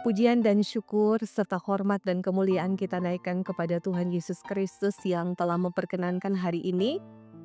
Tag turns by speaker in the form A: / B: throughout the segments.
A: Pujian dan syukur serta hormat dan kemuliaan kita naikkan kepada Tuhan Yesus Kristus yang telah memperkenankan hari ini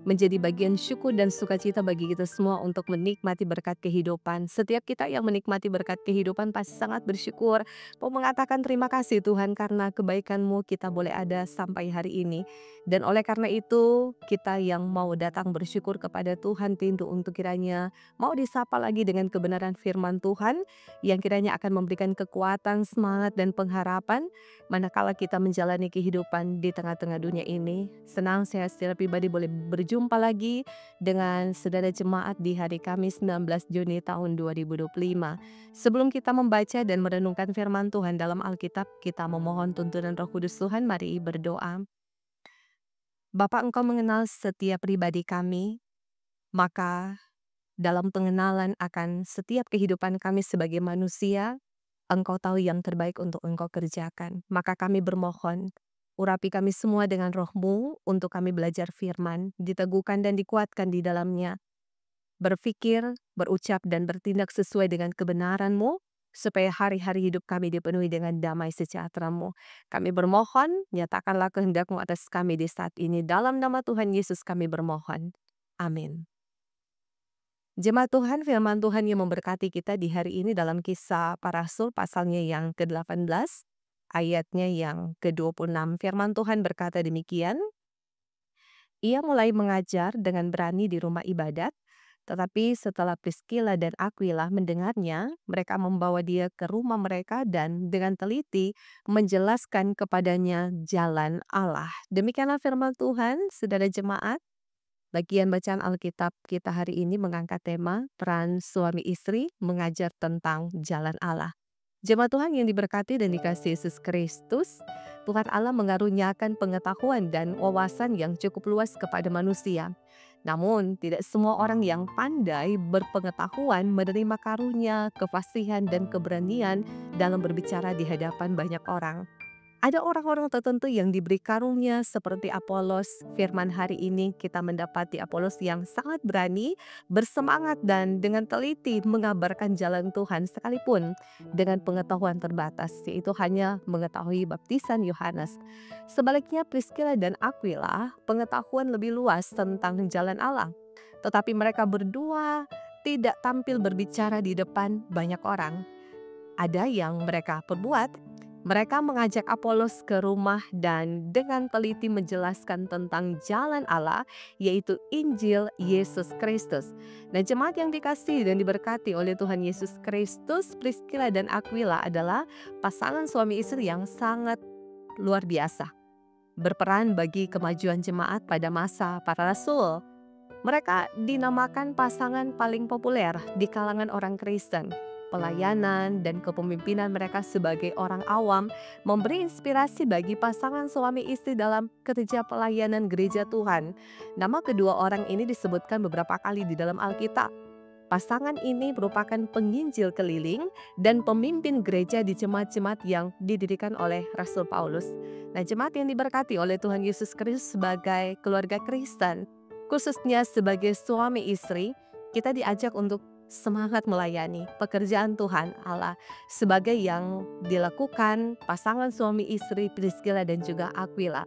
A: menjadi bagian syukur dan sukacita bagi kita semua untuk menikmati berkat kehidupan. Setiap kita yang menikmati berkat kehidupan pasti sangat bersyukur, mau mengatakan terima kasih Tuhan karena kebaikan-Mu kita boleh ada sampai hari ini. Dan oleh karena itu, kita yang mau datang bersyukur kepada Tuhan, pintu untuk kiranya mau disapa lagi dengan kebenaran firman Tuhan yang kiranya akan memberikan kekuatan, semangat, dan pengharapan manakala kita menjalani kehidupan di tengah-tengah dunia ini. Senang saya secara pribadi boleh berjumpa lagi dengan saudara jemaat di hari Kamis 19 Juni tahun 2025. Sebelum kita membaca dan merenungkan firman Tuhan dalam Alkitab, kita memohon tuntunan Roh Kudus Tuhan. Mari berdoa. Bapa, Engkau mengenal setiap pribadi kami, maka dalam pengenalan akan setiap kehidupan kami sebagai manusia, Engkau tahu yang terbaik untuk Engkau kerjakan. Maka kami bermohon, urapi kami semua dengan Roh-Mu untuk kami belajar firman, diteguhkan dan dikuatkan di dalamnya. Berpikir, berucap, dan bertindak sesuai dengan kebenaran-Mu, supaya hari-hari hidup kami dipenuhi dengan damai sejahtera-Mu. Kami bermohon, nyatakanlah kehendak-Mu atas kami di saat ini. Dalam nama Tuhan Yesus kami bermohon. Amin. Jemaat Tuhan, firman Tuhan yang memberkati kita di hari ini dalam Kisah Para Rasul pasalnya yang ke-18, ayatnya yang ke-26. Firman Tuhan berkata demikian, ia mulai mengajar dengan berani di rumah ibadat, tetapi setelah Priskila dan Aquila mendengarnya, mereka membawa dia ke rumah mereka dan dengan teliti menjelaskan kepadanya jalan Allah. Demikianlah firman Tuhan, saudara jemaat. Bagian bacaan Alkitab kita hari ini mengangkat tema peran suami istri mengajar tentang jalan Allah. Jemaat Tuhan yang diberkati dan dikasihi Yesus Kristus, Tuhan Allah mengaruniakan pengetahuan dan wawasan yang cukup luas kepada manusia. Namun, tidak semua orang yang pandai berpengetahuan menerima karunia, kefasihan, dan keberanian dalam berbicara di hadapan banyak orang. Ada orang-orang tertentu yang diberi karunia seperti Apolos. Firman hari ini kita mendapati Apolos yang sangat berani, bersemangat dan dengan teliti mengabarkan jalan Tuhan sekalipun dengan pengetahuan terbatas, yaitu hanya mengetahui baptisan Yohanes. Sebaliknya Priskila dan Aquila pengetahuan lebih luas tentang jalan Allah. Tetapi mereka berdua tidak tampil berbicara di depan banyak orang. Ada yang mereka perbuat. Mereka mengajak Apolos ke rumah dan dengan teliti menjelaskan tentang jalan Allah, yaitu Injil Yesus Kristus. Nah, jemaat yang dikasihi dan diberkati oleh Tuhan Yesus Kristus, Priskila dan Aquila adalah pasangan suami istri yang sangat luar biasa, berperan bagi kemajuan jemaat pada masa para rasul. Mereka dinamakan pasangan paling populer di kalangan orang Kristen. Pelayanan dan kepemimpinan mereka sebagai orang awam memberi inspirasi bagi pasangan suami istri dalam kerja pelayanan gereja Tuhan. Nama kedua orang ini disebutkan beberapa kali di dalam Alkitab. Pasangan ini merupakan penginjil keliling dan pemimpin gereja di jemaat-jemaat yang didirikan oleh Rasul Paulus. Nah, jemaat yang diberkati oleh Tuhan Yesus Kristus sebagai keluarga Kristen, khususnya sebagai suami istri, kita diajak untuk semangat melayani pekerjaan Tuhan Allah sebagai yang dilakukan pasangan suami istri Priskila dan juga Aquila.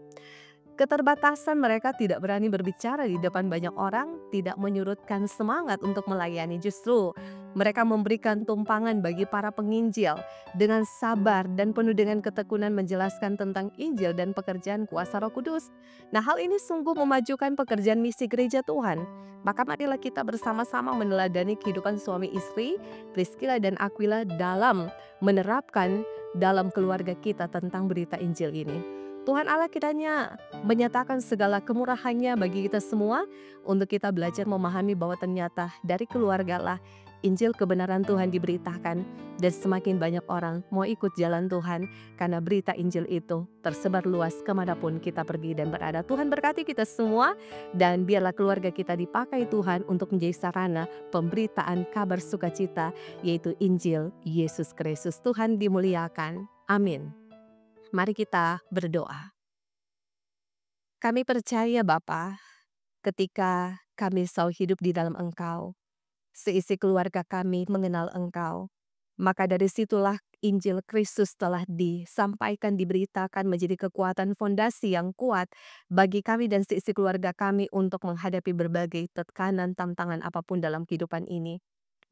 A: Keterbatasan mereka tidak berani berbicara di depan banyak orang, tidak menyurutkan semangat untuk melayani. Justru mereka memberikan tumpangan bagi para penginjil dengan sabar dan penuh dengan ketekunan menjelaskan tentang Injil dan pekerjaan kuasa Roh Kudus. Nah, hal ini sungguh memajukan pekerjaan misi gereja Tuhan. Maka marilah kita bersama-sama meneladani kehidupan suami istri Priskila dan Aquila dalam menerapkan dalam keluarga kita tentang berita Injil ini. Tuhan Allah kiranya menyatakan segala kemurahannya bagi kita semua untuk kita belajar memahami bahwa ternyata dari keluarga lah Injil kebenaran Tuhan diberitakan dan semakin banyak orang mau ikut jalan Tuhan karena berita Injil itu tersebar luas kemanapun kita pergi dan berada. Tuhan berkati kita semua dan biarlah keluarga kita dipakai Tuhan untuk menjadi sarana pemberitaan kabar sukacita yaitu Injil Yesus Kristus. Tuhan dimuliakan. Amin. Mari kita berdoa. Kami percaya Bapa, ketika kami selalu hidup di dalam Engkau. Seisi keluarga kami mengenal Engkau. Maka dari situlah Injil Kristus telah disampaikan, diberitakan menjadi kekuatan fondasi yang kuat bagi kami dan seisi keluarga kami untuk menghadapi berbagai tekanan, tantangan apapun dalam kehidupan ini.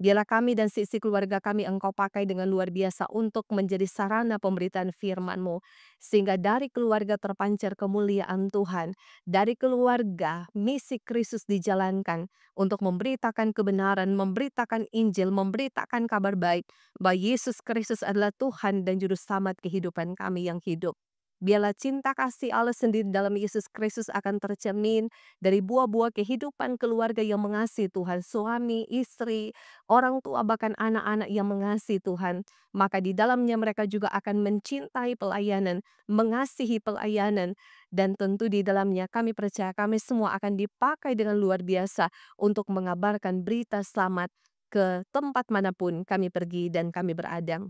A: Biarlah kami dan seisi keluarga kami Engkau pakai dengan luar biasa untuk menjadi sarana pemberitaan firman-Mu. Sehingga dari keluarga terpancar kemuliaan Tuhan. Dari keluarga misi Kristus dijalankan untuk memberitakan kebenaran, memberitakan Injil, memberitakan kabar baik bahwa Yesus Kristus adalah Tuhan dan Juru Selamat kehidupan kami yang hidup. Biarlah cinta kasih Allah sendiri dalam Yesus Kristus akan tercermin dari buah-buah kehidupan keluarga yang mengasihi Tuhan, suami, istri, orang tua, bahkan anak-anak yang mengasihi Tuhan. Maka di dalamnya mereka juga akan mencintai pelayanan, mengasihi pelayanan, dan tentu di dalamnya kami percaya kami semua akan dipakai dengan luar biasa untuk mengabarkan berita selamat ke tempat manapun kami pergi dan kami berada.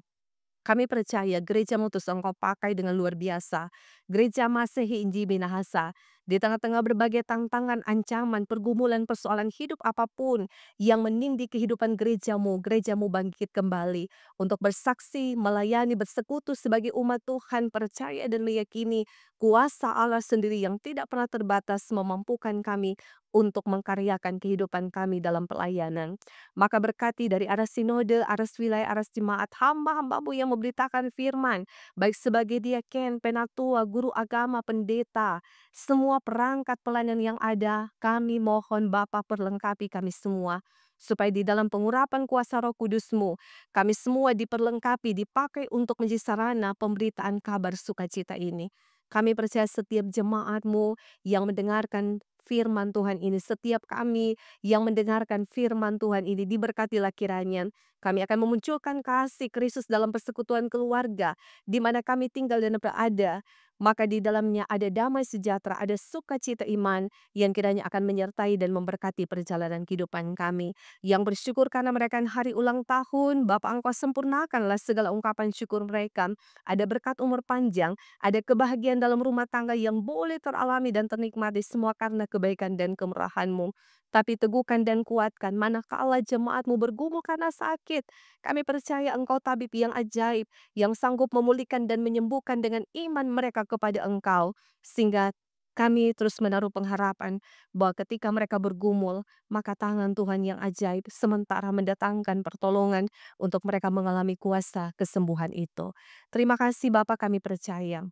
A: Kami percaya gereja-Mu terus Engkau pakai dengan luar biasa. Gereja Masehi Injil Minahasa. Di tengah-tengah berbagai tantangan, ancaman, pergumulan, persoalan hidup apapun yang menindih kehidupan gereja-Mu, gereja-Mu bangkit kembali untuk bersaksi, melayani, bersekutu sebagai umat Tuhan, percaya dan meyakini kuasa Allah sendiri yang tidak pernah terbatas memampukan kami untuk mengkaryakan kehidupan kami dalam pelayanan. Maka berkati dari arah sinode, arah wilayah, arah jemaat, hamba-hamba-Mu yang memberitakan firman, baik sebagai diaken, penatua, guru agama, pendeta, semua perangkat pelayanan yang ada, kami mohon Bapa perlengkapi kami semua. Supaya di dalam pengurapan kuasa Roh Kudus-Mu, kami semua diperlengkapi, dipakai untuk menjadi sarana pemberitaan kabar sukacita ini. Kami percaya setiap jemaat-Mu yang mendengarkan firman Tuhan ini, setiap kami yang mendengarkan firman Tuhan ini diberkatilah kiranya. Kami akan memunculkan kasih Kristus dalam persekutuan keluarga di mana kami tinggal dan berada. Maka di dalamnya ada damai sejahtera, ada sukacita iman yang kiranya akan menyertai dan memberkati perjalanan kehidupan kami. Yang bersyukur karena merayakan hari ulang tahun, Bapa Engkau sempurnakanlah segala ungkapan syukur mereka. Ada berkat umur panjang, ada kebahagiaan dalam rumah tangga yang boleh teralami dan ternikmati semua karena kebaikan dan kemurahan-Mu. Tapi teguhkan dan kuatkan manakala jemaat-Mu bergumul karena sakit. Kami percaya Engkau tabib yang ajaib, yang sanggup memulihkan dan menyembuhkan dengan iman mereka kepada Engkau. Sehingga kami terus menaruh pengharapan bahwa ketika mereka bergumul, maka tangan Tuhan yang ajaib sementara mendatangkan pertolongan untuk mereka mengalami kuasa kesembuhan itu. Terima kasih Bapa, kami percaya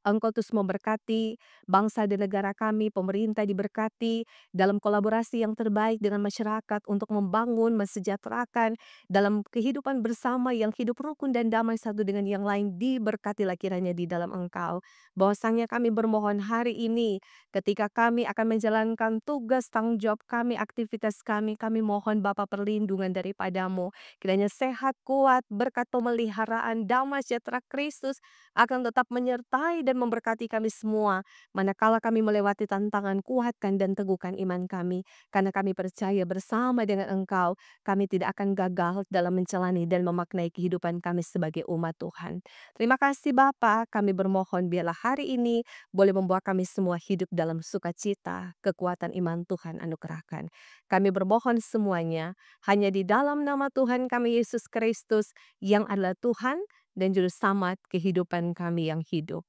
A: Engkau terus memberkati bangsa dan negara kami, pemerintah diberkati dalam kolaborasi yang terbaik dengan masyarakat untuk membangun, mensejahterakan dalam kehidupan bersama yang hidup rukun dan damai satu dengan yang lain. Diberkatilah kiranya di dalam Engkau. Bahwasanya kami bermohon hari ini ketika kami akan menjalankan tugas tanggung jawab kami, aktivitas kami mohon Bapa perlindungan daripada-Mu. Kiranya sehat, kuat, berkat pemeliharaan, damai sejahtera Kristus akan tetap menyertai dan memberkati kami semua. Manakala kami melewati tantangan, kuatkan dan teguhkan iman kami. Karena kami percaya bersama dengan Engkau, kami tidak akan gagal dalam menjalani dan memaknai kehidupan kami sebagai umat Tuhan. Terima kasih Bapa, kami bermohon biarlah hari ini boleh membawa kami semua hidup dalam sukacita, kekuatan iman Tuhan anugerahkan. Kami bermohon semuanya hanya di dalam nama Tuhan kami Yesus Kristus yang adalah Tuhan dan Juru Selamat kehidupan kami yang hidup.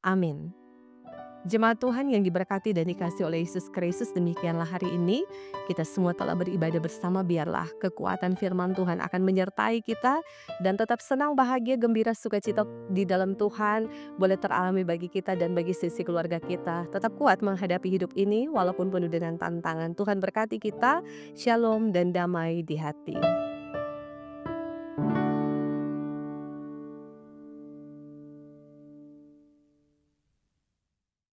A: Amin. Jemaat Tuhan yang diberkati dan dikasihi oleh Yesus Kristus, demikianlah hari ini kita semua telah beribadah bersama. Biarlah kekuatan firman Tuhan akan menyertai kita dan tetap senang, bahagia, gembira, sukacita di dalam Tuhan boleh teralami bagi kita dan bagi sisi keluarga kita. Tetap kuat menghadapi hidup ini walaupun penuh dengan tantangan. Tuhan berkati kita, shalom dan damai di hati.